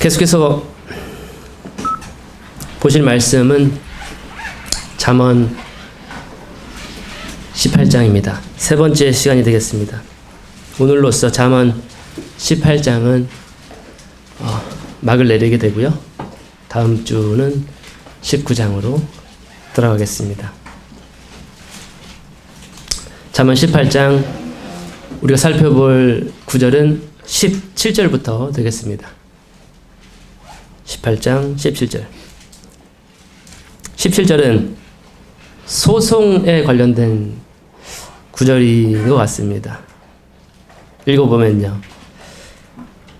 계속해서 보실 말씀은 잠언 18장입니다. 세 번째 시간이 되겠습니다. 오늘로써 잠언 18장은 막을 내리게 되고요. 다음 주는 19장으로 들어가겠습니다. 잠언 18장 우리가 살펴볼 구절은 17절부터 되겠습니다. 18장 17절. 17절은 소송에 관련된 구절인 것 같습니다. 읽어보면요.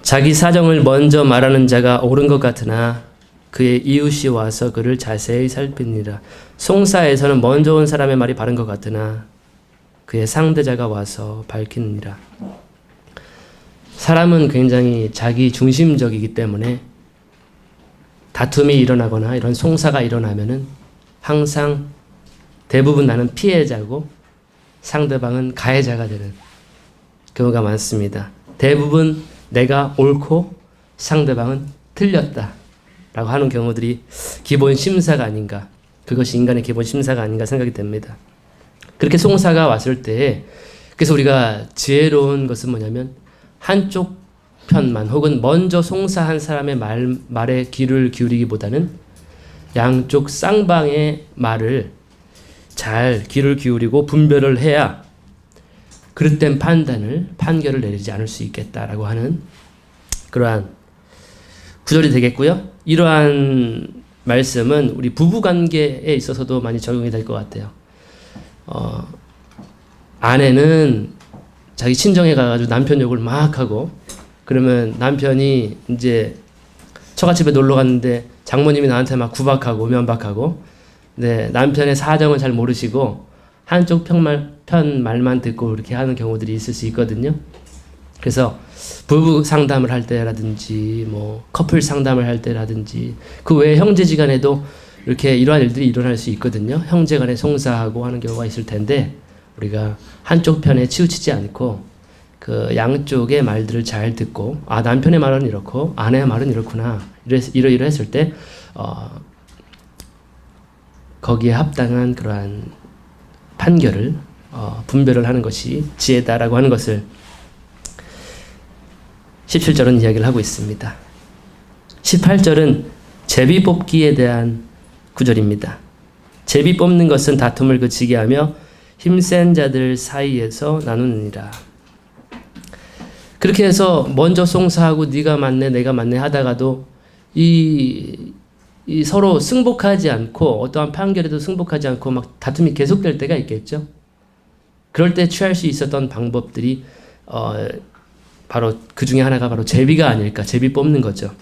자기 사정을 먼저 말하는 자가 옳은 것 같으나 그의 이웃이 와서 그를 자세히 살피니라. 송사에서는 먼저 온 사람의 말이 바른 것 같으나 그의 상대자가 와서 밝히니라. 사람은 굉장히 자기 중심적이기 때문에 다툼이 일어나거나 이런 송사가 일어나면은 항상 대부분 나는 피해자고 상대방은 가해자가 되는 경우가 많습니다. 대부분 내가 옳고 상대방은 틀렸다 라고 하는 경우들이 기본 심사가 아닌가, 그것이 인간의 기본 심사가 아닌가 생각이 됩니다. 그렇게 송사가 왔을 때, 그래서 우리가 지혜로운 것은 뭐냐면 한쪽 편만 혹은 먼저 송사한 사람의 말에 귀를 기울이기보다는 양쪽 쌍방의 말을 잘 귀를 기울이고 분별을 해야 그릇된 판결을 내리지 않을 수 있겠다라고 하는 그러한 구절이 되겠고요. 이러한 말씀은 우리 부부관계에 있어서도 많이 적용이 될 것 같아요. 아내는 자기 친정에 가가지고 남편 욕을 막 하고, 그러면 남편이 이제 처갓집에 놀러 갔는데 장모님이 나한테 막 구박하고 면박하고, 네, 남편의 사정을 잘 모르시고 한쪽 편 말만 듣고 이렇게 하는 경우들이 있을 수 있거든요. 그래서 부부 상담을 할 때라든지 뭐 커플 상담을 할 때라든지 그 외에 형제지간에도 이렇게 이러한 일들이 일어날 수 있거든요. 형제간에 송사하고 하는 경우가 있을 텐데 우리가 한쪽 편에 치우치지 않고 그 양쪽의 말들을 잘 듣고, 아, 남편의 말은 이렇고 아내의 말은 이렇구나, 이러했을 때 거기에 합당한 그러한 판결을 분별을 하는 것이 지혜다라고 하는 것을 17절은 이야기를 하고 있습니다. 18절은 제비 뽑기에 대한 구절입니다. 제비 뽑는 것은 다툼을 그치게 하며 힘센 자들 사이에서 나누느니라. 그렇게 해서 먼저 송사하고 네가 맞네 내가 맞네 하다가도 이 서로 승복하지 않고 어떠한 판결에도 승복하지 않고 막 다툼이 계속될 때가 있겠죠. 그럴 때 취할 수 있었던 방법들이 바로 그 중에 하나가 바로 제비가 아닐까, 제비 뽑는 거죠.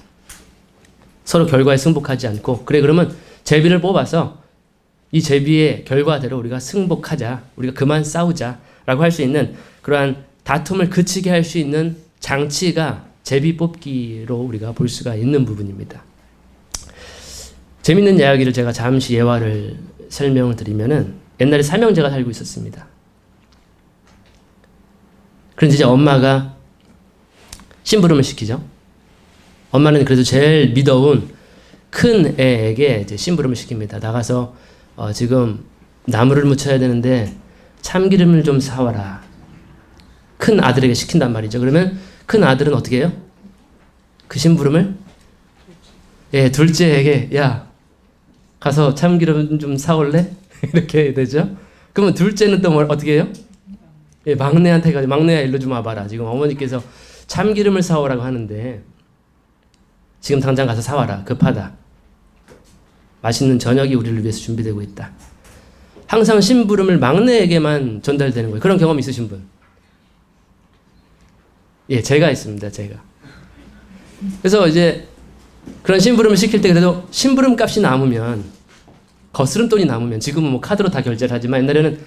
서로 결과에 승복하지 않고, 그래 그러면 제비를 뽑아서 이 제비의 결과대로 우리가 승복하자, 우리가 그만 싸우자라고 할 수 있는 그러한 다툼을 그치게 할 수 있는 장치가 제비 뽑기로 우리가 볼 수가 있는 부분입니다. 재밌는 이야기를 제가 잠시 예화를 설명을 드리면은, 옛날에 삼형제가 살고 있었습니다. 그런데 이제 엄마가 심부름을 시키죠. 엄마는 그래도 제일 믿어온 큰 애에게 이제 심부름을 시킵니다. 나가서 지금 나무를 무쳐야 되는데 참기름을 좀 사와라. 큰 아들에게 시킨단 말이죠. 그러면 큰 아들은 어떻게 해요? 그 심부름을 둘째에게, 야, 가서 참기름 좀 사올래? 이렇게 되죠. 그러면 둘째는 또 어떻게 해요? 막내한테 가서, 막내야 일로 좀 와봐라. 지금 어머니께서 참기름을 사오라고 하는데 지금 당장 가서 사와라. 급하다. 맛있는 저녁이 우리를 위해서 준비되고 있다. 항상 심부름을 막내에게만 전달되는 거예요. 그런 경험 있으신 분? 예, 제가 있습니다. 제가. 그래서 이제 그런 심부름을 시킬 때 그래도 심부름 값이 남으면, 거스름돈이 남으면, 지금은 뭐 카드로 다 결제를 하지만 옛날에는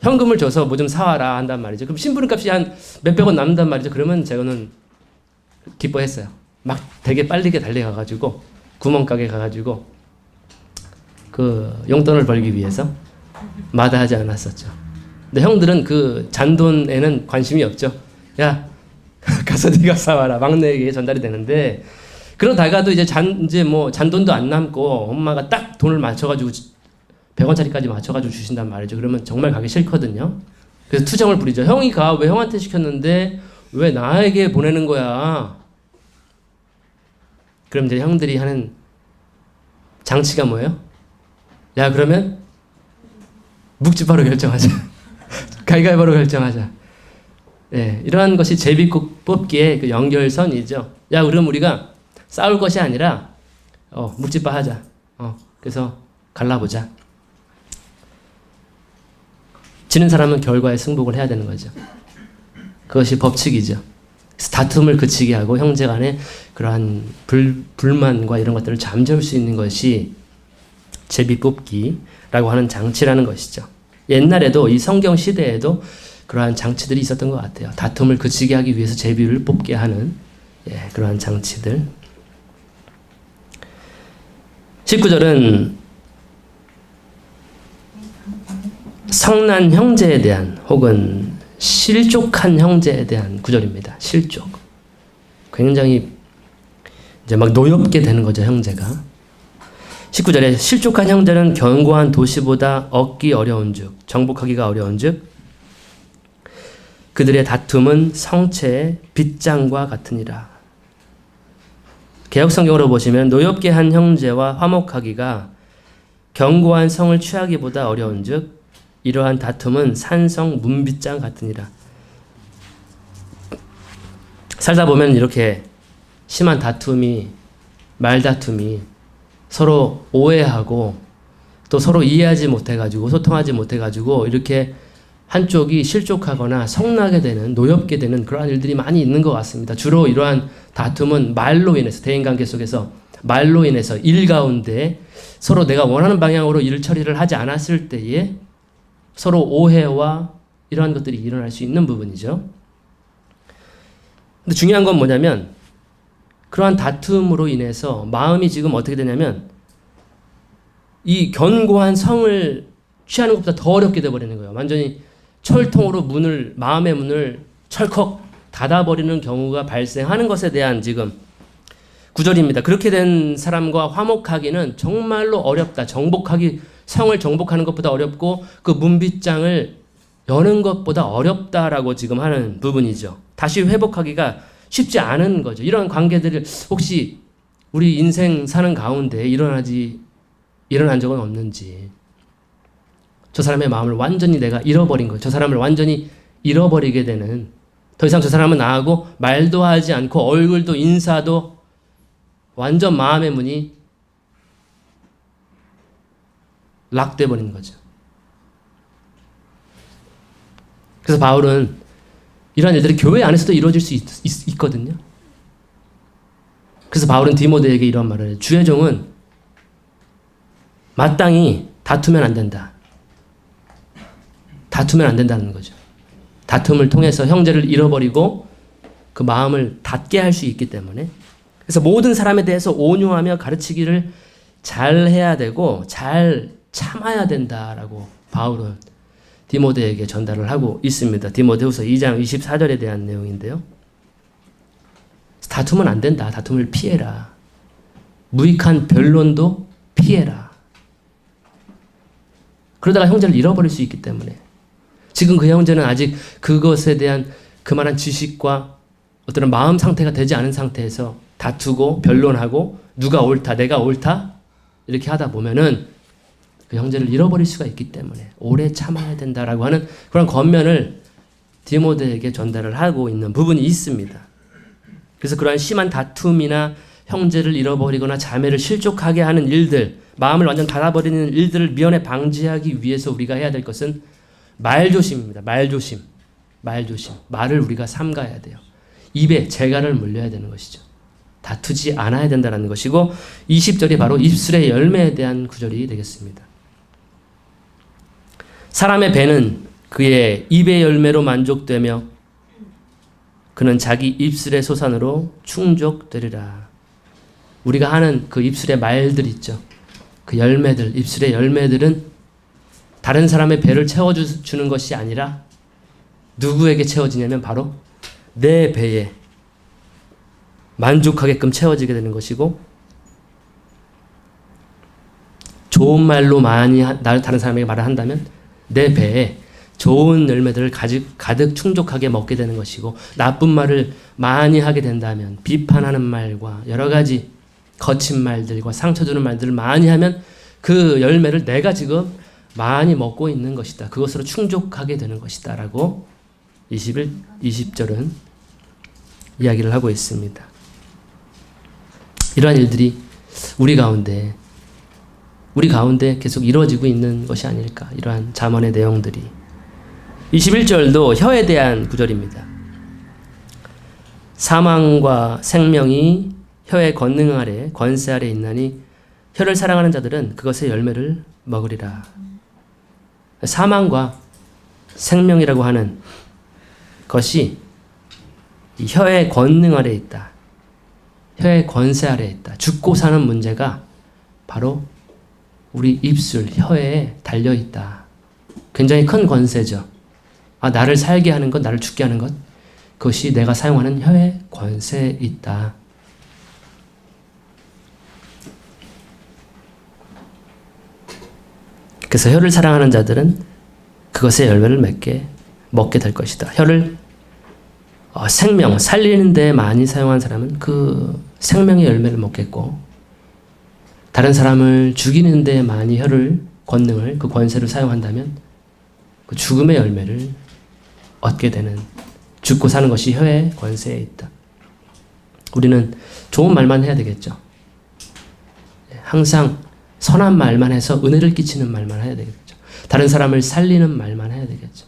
현금을 줘서 뭐 좀 사와라 한단 말이죠. 그럼 심부름 값이 한 몇백 원 남는단 말이죠. 그러면 저는 기뻐했어요. 막 되게 빨리게 달려가가지고 구멍가게 가가지고 그 용돈을 벌기 위해서 마다하지 않았었죠. 근데 형들은 그 잔돈에는 관심이 없죠. 야, 가서 네가 사와라. 막내에게 전달이 되는데, 그러다가도 이제 뭐 잔돈도 안 남고 엄마가 딱 돈을 맞춰가지고 100원짜리까지 맞춰가지고 주신단 말이죠. 그러면 정말 가기 싫거든요. 그래서 투정을 부리죠. 형이 가. 왜 형한테 시켰는데 왜 나에게 보내는 거야? 그럼 이제 형들이 하는 장치가 뭐예요? 야, 그러면 묵찌바로 결정하자. 가위가위바로 결정하자. 예, 이러한 것이 제비국 뽑기의 그 연결선이죠. 야, 그럼 우리가 싸울 것이 아니라 묵찌바 하자. 그래서 갈라보자. 지는 사람은 결과에 승복을 해야 되는 거죠. 그것이 법칙이죠. 그래서 다툼을 그치게 하고 형제 간에 그러한 불만과 이런 것들을 잠재울 수 있는 것이 제비 뽑기라고 하는 장치라는 것이죠. 옛날에도 이 성경 시대에도 그러한 장치들이 있었던 것 같아요. 다툼을 그치게 하기 위해서 제비를 뽑게 하는 그러한 장치들. 19절은 성난 형제에 대한 혹은 실족한 형제에 대한 구절입니다. 실족. 굉장히 이제 막 노엽게 되는 거죠, 형제가. 19절에 실족한 형제는 견고한 도시보다 얻기 어려운즉 정복하기가 어려운즉 그들의 다툼은 성체의 빗장과 같으니라. 개역성경으로 보시면 노엽게 한 형제와 화목하기가 견고한 성을 취하기보다 어려운즉 이러한 다툼은 산성 문빗장 같으니라. 살다 보면 이렇게 심한 다툼이, 말다툼이 서로 오해하고 또 서로 이해하지 못해가지고 소통하지 못해가지고 이렇게 한쪽이 실족하거나 성나게 되는, 노엽게 되는 그러한 일들이 많이 있는 것 같습니다. 주로 이러한 다툼은 말로 인해서, 대인관계 속에서 말로 인해서 일 가운데 서로 내가 원하는 방향으로 일 처리를 하지 않았을 때에 서로 오해와 이러한 것들이 일어날 수 있는 부분이죠. 근데 중요한 건 뭐냐면 그러한 다툼으로 인해서 마음이 지금 어떻게 되냐면 이 견고한 성을 취하는 것보다 더 어렵게 돼버리는 거예요. 완전히 철통으로 마음의 문을 철컥 닫아버리는 경우가 발생하는 것에 대한 지금 구절입니다. 그렇게 된 사람과 화목하기는 정말로 어렵다. 성을 정복하는 것보다 어렵고 그 문빗장을 여는 것보다 어렵다라고 지금 하는 부분이죠. 다시 회복하기가 쉽지 않은 거죠. 이런 관계들을 혹시 우리 인생 사는 가운데 일어난 적은 없는지, 저 사람의 마음을 완전히 내가 잃어버린 거, 저 사람을 완전히 잃어버리게 되는, 더 이상 저 사람은 나하고 말도 하지 않고 얼굴도 인사도 완전 마음의 문이 락돼 버린 거죠. 그래서 바울은 이러한 일들이 교회 안에서도 이루어질 수 있거든요. 그래서 바울은 디모데에게 이런 말을 해요. 주의 종은 마땅히 다투면 안 된다. 다투면 안 된다는 거죠. 다툼을 통해서 형제를 잃어버리고 그 마음을 닫게 할 수 있기 때문에, 그래서 모든 사람에 대해서 온유하며 가르치기를 잘 해야 되고 잘 참아야 된다라고 바울은 디모데에게 전달을 하고 있습니다. 디모데후서 2장 24절에 대한 내용인데요. 다투면 안 된다. 다툼을 피해라. 무익한 변론도 피해라. 그러다가 형제를 잃어버릴 수 있기 때문에, 지금 그 형제는 아직 그것에 대한 그만한 지식과 어떤 마음 상태가 되지 않은 상태에서 다투고 변론하고 누가 옳다, 내가 옳다 이렇게 하다 보면은 그 형제를 잃어버릴 수가 있기 때문에 오래 참아야 된다라고 하는 그런 권면을 디모데에게 전달을 하고 있는 부분이 있습니다. 그래서 그러한 심한 다툼이나 형제를 잃어버리거나 자매를 실족하게 하는 일들, 마음을 완전 닫아버리는 일들을 미연에 방지하기 위해서 우리가 해야 될 것은 말조심입니다. 말조심. 말을 우리가 삼가야 돼요. 입에 재갈을 물려야 되는 것이죠. 다투지 않아야 된다는 것이고, 20절이 바로 입술의 열매에 대한 구절이 되겠습니다. 사람의 배는 그의 입의 열매로 만족되며 그는 자기 입술의 소산으로 충족되리라. 우리가 하는 그 입술의 말들 있죠. 그 열매들, 입술의 열매들은 다른 사람의 배를 채워주는 것이 아니라 누구에게 채워지냐면 바로 내 배에, 만족하게끔 채워지게 되는 것이고, 좋은 말로 많이 다른 사람에게 말을 한다면 내 배에 좋은 열매들을 가득 충족하게 먹게 되는 것이고, 나쁜 말을 많이 하게 된다면 비판하는 말과 여러 가지 거친 말들과 상처 주는 말들을 많이 하면 그 열매를 내가 지금 많이 먹고 있는 것이다. 그것으로 충족하게 되는 것이다. 라고 20절은 이야기를 하고 있습니다. 이러한 일들이 우리 가운데 계속 이루어지고 있는 것이 아닐까. 이러한 잠언의 내용들이. 21절도 혀에 대한 구절입니다. 사망과 생명이 혀의 권능 아래, 권세 아래 있나니 혀를 사랑하는 자들은 그것의 열매를 먹으리라. 사망과 생명이라고 하는 것이 이 혀의 권능 아래 있다. 혀의 권세 아래 있다. 죽고 사는 문제가 바로 우리 입술, 혀에 달려 있다. 굉장히 큰 권세죠. 나를 살게 하는 것, 나를 죽게 하는 것, 그것이 내가 사용하는 혀의 권세에 있다. 그래서 혀를 사랑하는 자들은 그것의 열매를 먹게 될 것이다. 혀를 생명, 살리는 데 많이 사용한 사람은 그 생명의 열매를 먹겠고, 다른 사람을 죽이는 데 많이 혀를, 권능을, 그 권세를 사용한다면 그 죽음의 열매를 얻게 되는, 죽고 사는 것이 혀의 권세에 있다. 우리는 좋은 말만 해야 되겠죠. 항상 선한 말만 해서 은혜를 끼치는 말만 해야 되겠죠. 다른 사람을 살리는 말만 해야 되겠죠.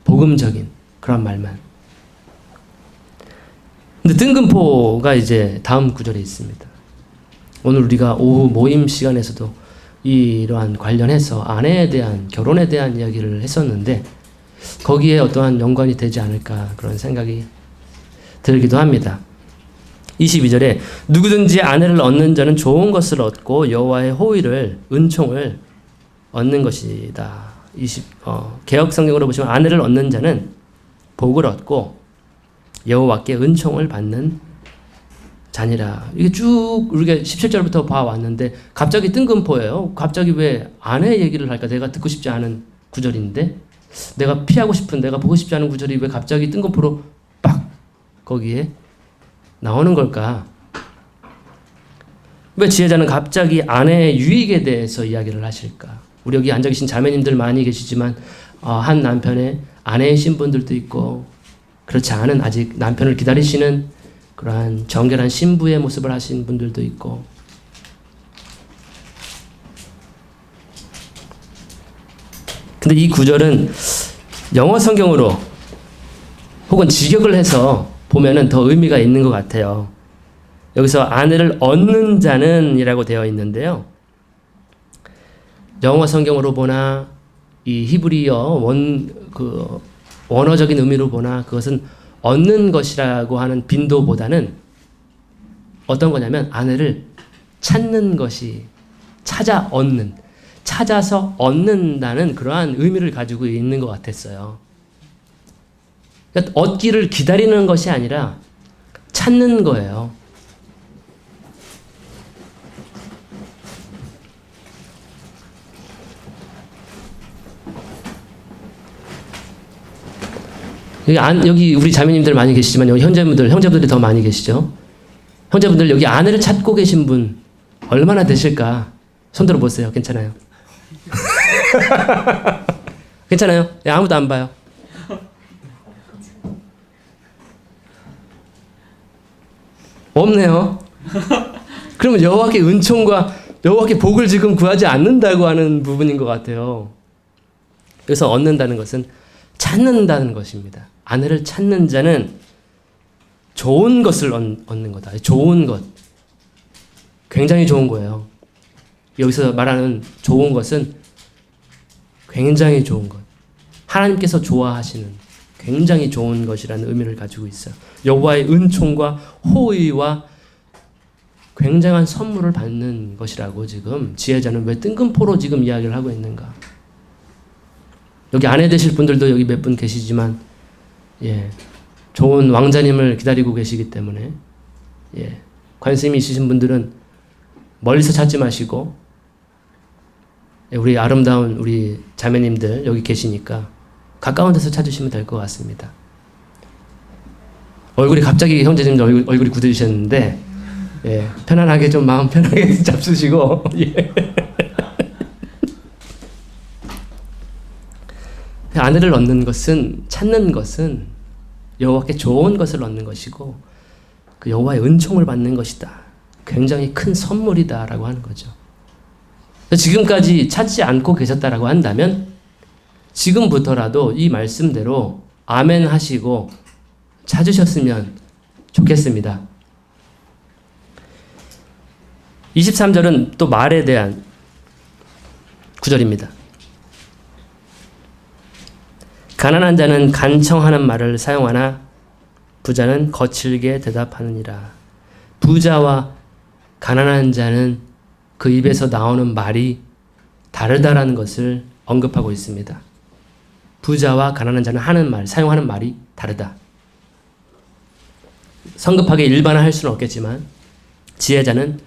복음적인 그런 말만. 근데 뜬금포가 이제 다음 구절에 있습니다. 오늘 우리가 오후 모임 시간에서도 이러한 관련해서 아내에 대한, 결혼에 대한 이야기를 했었는데 거기에 어떠한 연관이 되지 않을까 그런 생각이 들기도 합니다. 22절에 누구든지 아내를 얻는 자는 좋은 것을 얻고 여호와의 호의를, 은총을 얻는 것이다. 개역 성경으로 보시면 아내를 얻는 자는 복을 얻고 여호와께 은총을 받는 자니라. 이게 쭉 우리가 17절부터 봐왔는데 갑자기 뜬금포예요. 갑자기 왜 아내 얘기를 할까? 내가 듣고 싶지 않은 구절인데, 내가 피하고 싶은, 내가 보고 싶지 않은 구절이 왜 갑자기 뜬금포로 빡 거기에 나오는 걸까? 왜 지혜자는 갑자기 아내의 유익에 대해서 이야기를 하실까? 우리 여기 앉아 계신 자매님들 많이 계시지만 한 남편의 아내의 신분들도 있고, 그렇지 않은 아직 남편을 기다리시는 그러한 정결한 신부의 모습을 하신 분들도 있고, 근데 이 구절은 영어 성경으로 혹은 직역을 해서 보면은 더 의미가 있는 것 같아요. 여기서 아내를 얻는 자는 이라고 되어 있는데요. 영어 성경으로 보나 이 히브리어 원어적인 의미로 보나 그것은 얻는 것이라고 하는 빈도보다는 어떤 거냐면 아내를 찾는 것이, 찾아서 얻는다는 그러한 의미를 가지고 있는 것 같았어요. 그러니까 얻기를 기다리는 것이 아니라 찾는 거예요. 여기 우리 자매님들 많이 계시지만 여기 형제분들이 더 많이 계시죠. 형제분들 여기 아내를 찾고 계신 분 얼마나 되실까? 손 들어 보세요. 괜찮아요? 괜찮아요? 아무도 안 봐요. 없네요. 그러면 여호와께 은총과 여호와께 복을 지금 구하지 않는다고 하는 부분인 것 같아요. 그래서 얻는다는 것은 찾는다는 것입니다. 아내를 찾는 자는 좋은 것을 얻는 거다. 좋은 것. 굉장히 좋은 거예요. 여기서 말하는 좋은 것은 굉장히 좋은 것. 하나님께서 좋아하시는 굉장히 좋은 것이라는 의미를 가지고 있어요. 여호와의 은총과 호의와 굉장한 선물을 받는 것이라고 지금 지혜자는 왜 뜬금포로 지금 이야기를 하고 있는가? 여기 아내 되실 분들도 여기 몇 분 계시지만, 좋은 왕자님을 기다리고 계시기 때문에 예, 관심이 있으신 분들은 멀리서 찾지 마시고 예, 우리 아름다운 우리 자매님들 여기 계시니까 가까운 데서 찾으시면 될 것 같습니다. 얼굴이 갑자기 형제님 얼굴이 굳어지셨는데 예, 편안하게 좀 마음 편하게 잡수시고 예. 아내를 얻는 것은 찾는 것은 여호와께 좋은 것을 얻는 것이고 그 여호와의 은총을 받는 것이다. 굉장히 큰 선물이다라고 하는 거죠. 지금까지 찾지 않고 계셨다라고 한다면 지금부터라도 이 말씀대로 아멘 하시고 찾으셨으면 좋겠습니다. 23절은 또 말에 대한 구절입니다. 가난한 자는 간청하는 말을 사용하나 부자는 거칠게 대답하느니라. 부자와 가난한 자는 그 입에서 나오는 말이 다르다라는 것을 언급하고 있습니다. 부자와 가난한 자는 하는 말, 사용하는 말이 다르다. 성급하게 일반화할 수는 없겠지만 지혜자는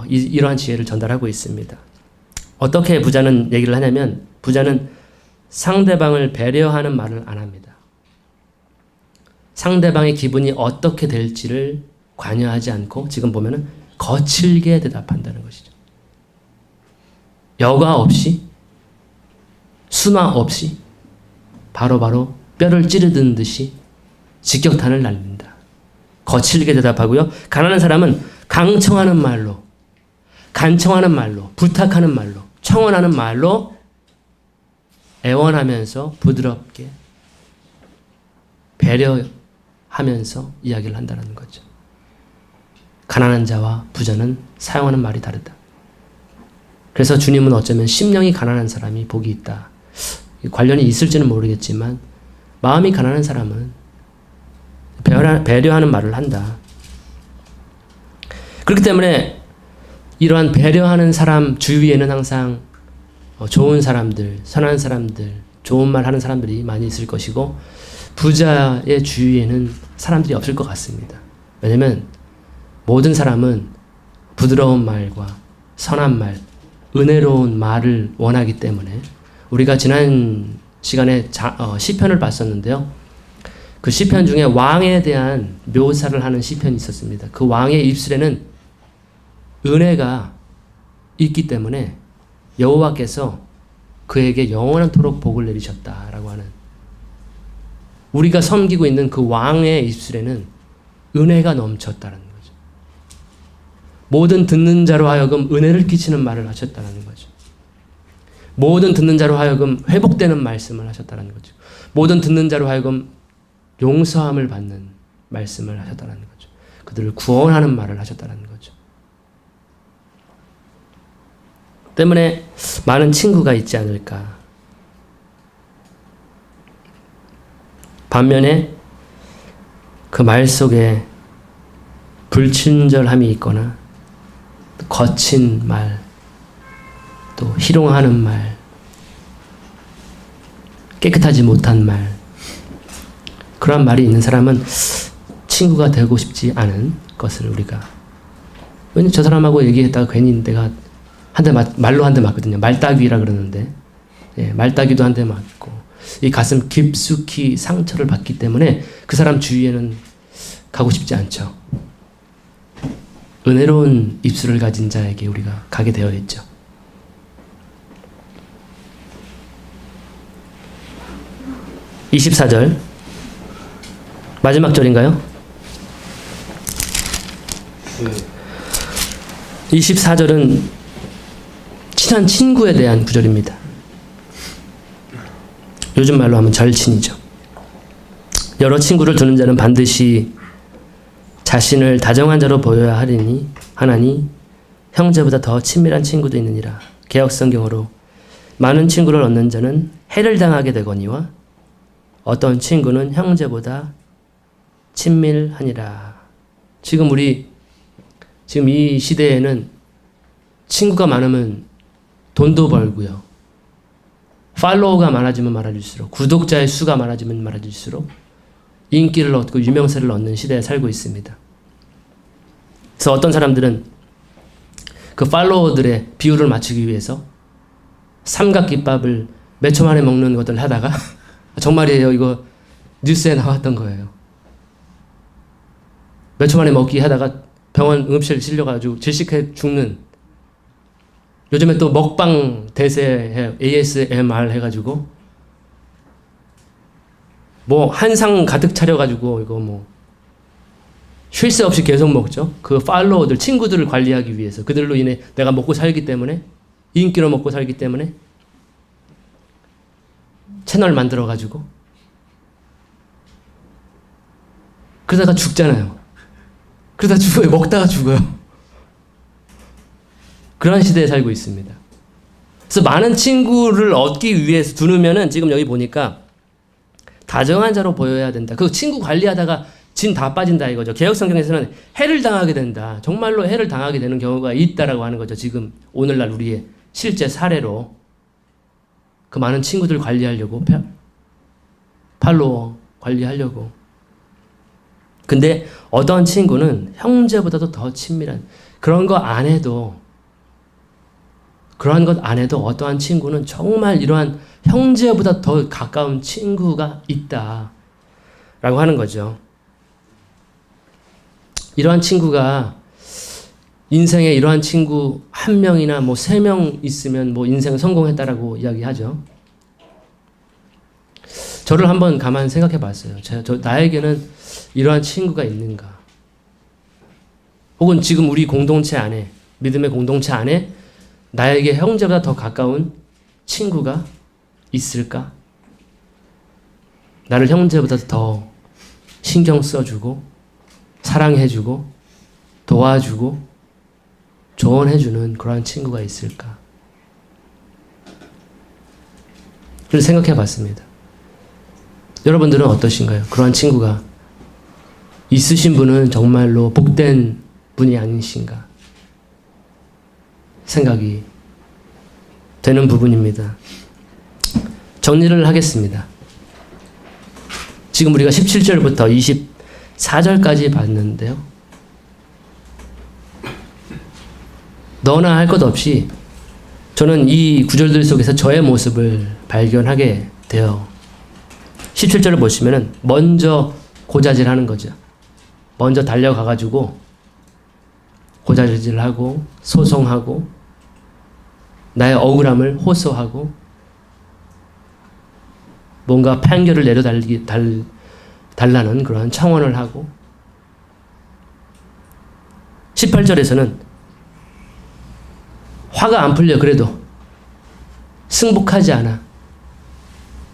이러한 지혜를 전달하고 있습니다. 어떻게 부자는 얘기를 하냐면 부자는 상대방을 배려하는 말을 안 합니다. 상대방의 기분이 어떻게 될지를 관여하지 않고 지금 보면은 거칠게 대답한다는 것이죠. 여과 없이 순화 없이 바로바로 뼈를 찌르든 듯이 직격탄을 날린다. 거칠게 대답하고요. 가난한 사람은 강청하는 말로, 간청하는 말로, 부탁하는 말로, 청원하는 말로 애원하면서 부드럽게 배려하면서 이야기를 한다는 거죠. 가난한 자와 부자는 사용하는 말이 다르다. 그래서 주님은 어쩌면 심령이 가난한 사람이 복이 있다. 관련이 있을지는 모르겠지만 마음이 가난한 사람은 배려하는 말을 한다. 그렇기 때문에 이러한 배려하는 사람 주위에는 항상 좋은 사람들, 선한 사람들, 좋은 말 하는 사람들이 많이 있을 것이고 부자의 주위에는 사람들이 없을 것 같습니다. 왜냐하면 모든 사람은 부드러운 말과 선한 말, 은혜로운 말을 원하기 때문에 우리가 지난 시간에 시편을 봤었는데요. 그 시편 중에 왕에 대한 묘사를 하는 시편이 있었습니다. 그 왕의 입술에는 은혜가 있기 때문에 여호와께서 그에게 영원토록 복을 내리셨다라고 하는, 우리가 섬기고 있는 그 왕의 입술에는 은혜가 넘쳤다는 거죠. 모든 듣는 자로 하여금 은혜를 끼치는 말을 하셨다는 거죠. 모든 듣는 자로 하여금 회복되는 말씀을 하셨다는 거죠. 모든 듣는 자로 하여금 용서함을 받는 말씀을 하셨다는 거죠. 그들을 구원하는 말을 하셨다는 거죠. 때문에 많은 친구가 있지 않을까. 반면에 그 말 속에 불친절함이 있거나 거친 말, 또 희롱하는 말, 깨끗하지 못한 말, 그런 말이 있는 사람은 친구가 되고 싶지 않은 것을 우리가, 왜냐면 저 사람하고 얘기했다가 괜히 내가 말로 한 대 맞거든요. 말따귀라 그러는데, 예, 말따귀도 한 대 맞고 이 가슴 깊숙이 상처를 받기 때문에 그 사람 주위에는 가고 싶지 않죠. 은혜로운 입술을 가진 자에게 우리가 가게 되어 있죠. (24절) 마지막 절인가요? 24절은 친한 친구에 대한 구절입니다. 요즘 말로 하면 절친이죠. 여러 친구를 두는 자는 반드시 자신을 다정한 자로 보여야 하나니 형제보다 더 친밀한 친구도 있느니라. 개역성경어로 많은 친구를 얻는 자는 해를 당하게 되거니와 어떤 친구는 형제보다 친밀하니라. 지금 이 시대에는 친구가 많으면 돈도 벌고요. 팔로워가 많아지면 많아질수록, 구독자의 수가 많아지면 많아질수록 인기를 얻고 유명세를 얻는 시대에 살고 있습니다. 그래서 어떤 사람들은 그 팔로워들의 비율을 맞추기 위해서 삼각김밥을 몇 초 만에 먹는 것들을 하다가 정말이에요. 이거 뉴스에 나왔던 거예요. 몇 초 만에 먹기 하다가 병원 응급실 실려가지고 질식해 죽는. 요즘에 또 먹방 대세 ASMR 해가지고 뭐 한상 가득 차려가지고 이거 뭐 쉴 새 없이 계속 먹죠. 그 팔로워들, 친구들을 관리하기 위해서. 그들로 인해 내가 먹고 살기 때문에, 인기로 먹고 살기 때문에 채널 만들어가지고 그러다가 죽잖아요. 그러다 죽어요. 먹다가 죽어요. 그런 시대에 살고 있습니다. 그래서 많은 친구를 얻기 위해서 두누면은 지금 여기 보니까 다정한 자로 보여야 된다. 그 친구 관리하다가 진 다 빠진다 이거죠. 개혁성경에서는 해를 당하게 된다. 정말로 해를 당하게 되는 경우가 있다라고 하는 거죠. 지금 오늘날 우리의 실제 사례로 그 많은 친구들 관리하려고 팔로워 관리하려고. 근데 어떤 친구는 형제보다도 더 친밀한 그런 거 안 해도 그러한 것 안 해도 어떠한 친구는 정말 이러한 형제보다 더 가까운 친구가 있다라고 하는 거죠. 이러한 친구가 인생에 이러한 친구 한 명이나 뭐 3명 있으면 뭐 인생 성공했다라고 이야기하죠. 저를 한번 가만 생각해 봤어요. 나에게는 이러한 친구가 있는가? 혹은 지금 우리 공동체 안에, 믿음의 공동체 안에 나에게 형제보다 더 가까운 친구가 있을까? 나를 형제보다 더 신경 써주고 사랑해주고 도와주고 조언해주는 그러한 친구가 있을까? 그래서 생각해 봤습니다. 여러분들은 어떠신가요? 그러한 친구가 있으신 분은 정말로 복된 분이 아니신가 생각이 되는 부분입니다. 정리를 하겠습니다. 지금 우리가 17절부터 24절까지 봤는데요. 너나 할 것 없이 저는 이 구절들 속에서 저의 모습을 발견하게 돼요. 17절을 보시면은 먼저 고자질하는 거죠. 먼저 달려가가지고 고자질하고 소송하고 나의 억울함을 호소하고 뭔가 판결을 달라는 그러한 청원을 하고 18절에서는 화가 안 풀려 그래도 승복하지 않아.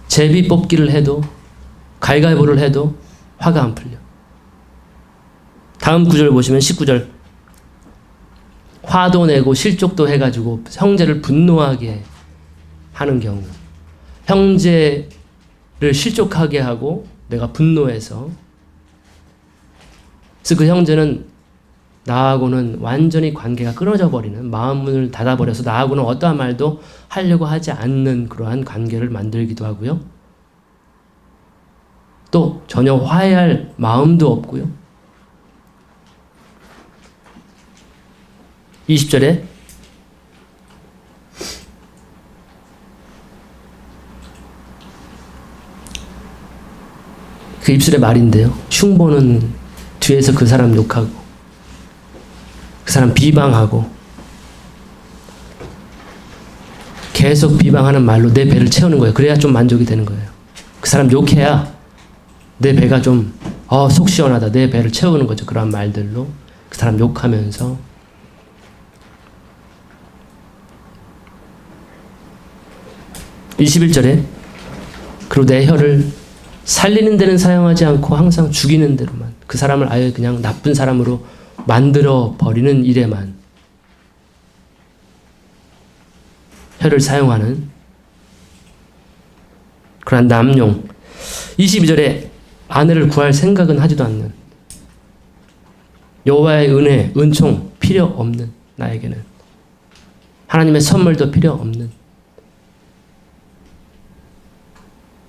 제비 뽑기를 해도 가위가위보를 해도 화가 안 풀려. 다음 구절 보시면 19절 화도 내고 실족도 해가지고 형제를 분노하게 하는 경우 형제를 실족하게 하고 내가 분노해서 그래서 그 형제는 나하고는 완전히 관계가 끊어져 버리는 마음문을 닫아버려서 나하고는 어떠한 말도 하려고 하지 않는 그러한 관계를 만들기도 하고요. 또 전혀 화해할 마음도 없고요. 20절에 그 입술의 말인데요. 흉보는 뒤에서 그 사람 욕하고 그 사람 비방하고 계속 비방하는 말로 내 배를 채우는 거예요. 그래야 좀 만족이 되는 거예요. 그 사람 욕해야 내 배가 좀 속 시원하다. 내 배를 채우는 거죠. 그런 말들로 그 사람 욕하면서 21절에 그리고 내 혀를 살리는 데는 사용하지 않고 항상 죽이는 대로만 그 사람을 아예 그냥 나쁜 사람으로 만들어 버리는 일에만 혀를 사용하는 그런 남용. 22절에 아내를 구할 생각은 하지도 않는 여호와의 은혜, 은총 필요 없는 나에게는 하나님의 선물도 필요 없는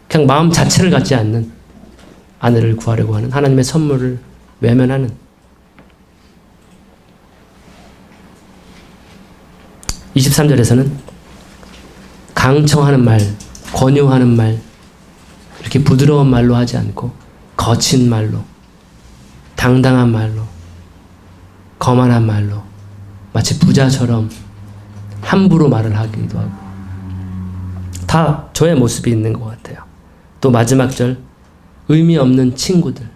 그냥 마음 자체를 갖지 않는 아내를 구하려고 하는 하나님의 선물을 외면하는 (23절에서는) 강청하는 말, 권유하는 말, 이렇게 부드러운 말로 하지 않고 거친 말로, 당당한 말로, 거만한 말로, 마치 부자처럼 함부로 말을 하기도 하고, 다 저의 모습이 있는 것 같아요. 또 마지막 절, 의미 없는 친구들,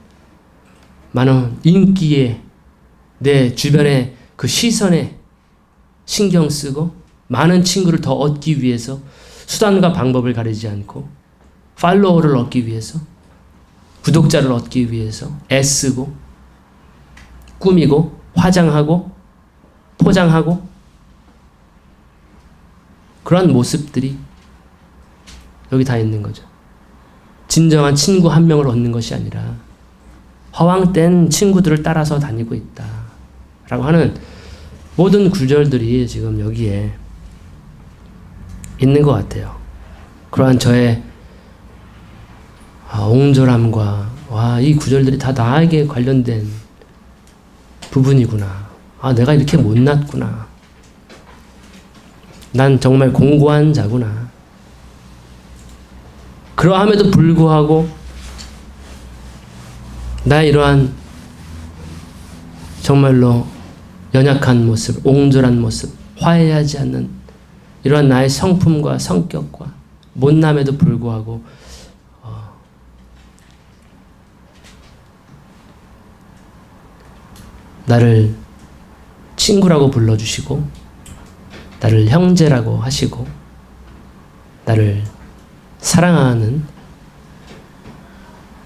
많은 인기에, 내 주변의 그 시선에 신경 쓰고 많은 친구를 더 얻기 위해서 수단과 방법을 가리지 않고 팔로워를 얻기 위해서, 구독자를 얻기 위해서 애쓰고 꾸미고 화장하고 포장하고, 그런 모습들이 여기 다 있는 거죠. 진정한 친구 한 명을 얻는 것이 아니라 허황된 친구들을 따라서 다니고 있다 라고 하는 모든 구절들이 지금 여기에 있는 것 같아요. 그러한 저의 옹졸함과 이 구절들이 다 나에게 관련된 부분이구나. 내가 이렇게 못났구나. 난 정말 공고한 자구나. 그러함에도 불구하고 나의 이러한 정말로 연약한 모습, 옹졸한 모습, 화해하지 않는 이러한 나의 성품과 성격과 못남에도 불구하고 나를 친구라고 불러주시고 나를 형제라고 하시고 나를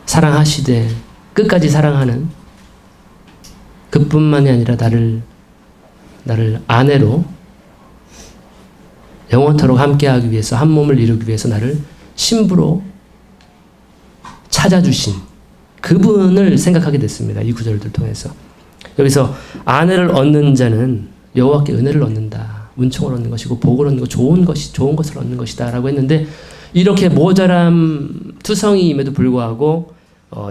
사랑하시되 끝까지 사랑하는 그뿐만이 아니라 나를 아내로 영원토록 함께하기 위해서, 한 몸을 이루기 위해서 나를 신부로 찾아주신 그분을 생각하게 됐습니다. 이 구절들 통해서. 여기서 아내를 얻는 자는 여호와께 은혜를 얻는다, 은총을 얻는 것이고 복을 얻는 것, 좋은 것을 얻는 것이다 라고 했는데, 이렇게 모자람 투성이임에도 불구하고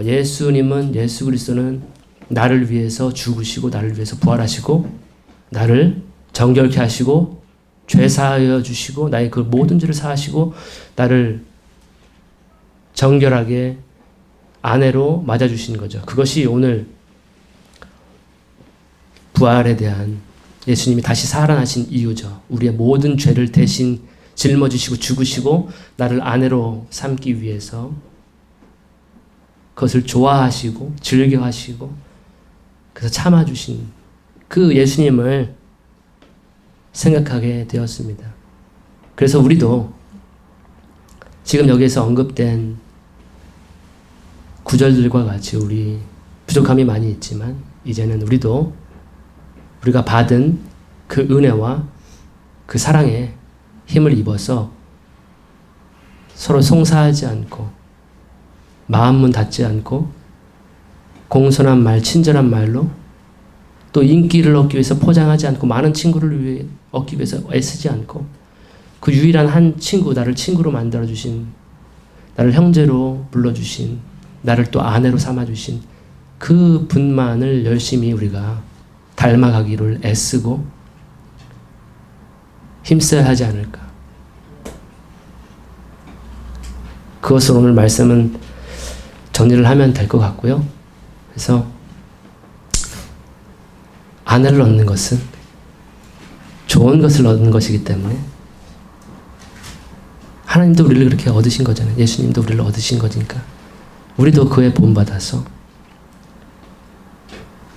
예수님은, 예수 그리스도는 나를 위해서 죽으시고 나를 위해서 부활하시고 나를 정결케 하시고 죄 사하여 주시고 나의 그 모든 죄를 사하시고 나를 정결하게 아내로 맞아주신 거죠. 그것이 오늘 부활에 대한 예수님이 다시 살아나신 이유죠. 우리의 모든 죄를 대신 짊어지시고 죽으시고 나를 아내로 삼기 위해서 그것을 좋아하시고 즐겨하시고 그래서 참아주신 그 예수님을 생각하게 되었습니다. 그래서 우리도 지금 여기에서 언급된 구절들과 같이 우리 부족함이 많이 있지만 이제는 우리도 우리가 받은 그 은혜와 그 사랑에 힘을 입어서 서로 송사하지 않고 마음문 닫지 않고 공손한 말, 친절한 말로 또 인기를 얻기 위해서 포장하지 않고 많은 친구를 얻기 위해서 애쓰지 않고 그 유일한 한 친구, 나를 친구로 만들어주신, 나를 형제로 불러주신, 나를 또 아내로 삼아주신 그 분만을 열심히 우리가 닮아가기를 애쓰고 힘써야 하지 않을까. 그것을 오늘 말씀은 정리를 하면 될 것 같고요. 그래서 아내를 얻는 것은 좋은 것을 얻는 것이기 때문에 하나님도 우리를 그렇게 얻으신 거잖아요. 예수님도 우리를 얻으신 거니까 우리도 그에 본받아서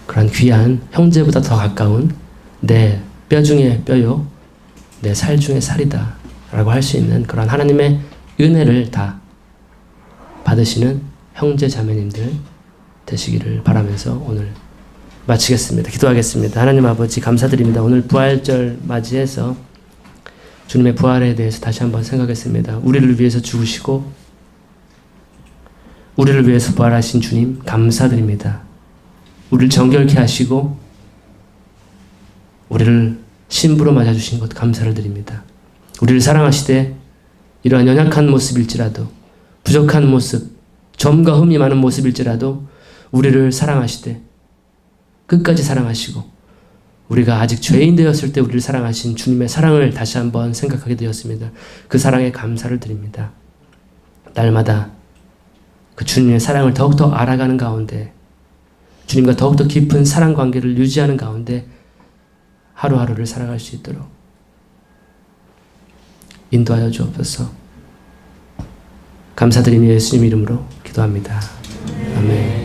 그런 귀한 형제보다 더 가까운 내 뼈 중에 뼈요 내 살 중에 살이다 라고 할 수 있는 그런 하나님의 은혜를 다 받으시는 형제 자매님들 되시기를 바라면서 오늘 마치겠습니다. 기도하겠습니다. 하나님 아버지 감사드립니다. 오늘 부활절 맞이해서 주님의 부활에 대해서 다시 한번 생각했습니다. 우리를 위해서 죽으시고 우리를 위해서 부활하신 주님 감사드립니다. 우리를 정결케 하시고 우리를 신부로 맞아주신 것 감사를 드립니다. 우리를 사랑하시되 이러한 연약한 모습일지라도 부족한 모습, 점과 흠이 많은 모습일지라도 우리를 사랑하시되 끝까지 사랑하시고 우리가 아직 죄인 되었을 때 우리를 사랑하신 주님의 사랑을 다시 한번 생각하게 되었습니다. 그 사랑에 감사를 드립니다. 날마다 그 주님의 사랑을 더욱더 알아가는 가운데 주님과 더욱더 깊은 사랑 관계를 유지하는 가운데 하루하루를 살아갈 수 있도록 인도하여 주옵소서. 감사드리며 예수님 이름으로 기도합니다. 아멘.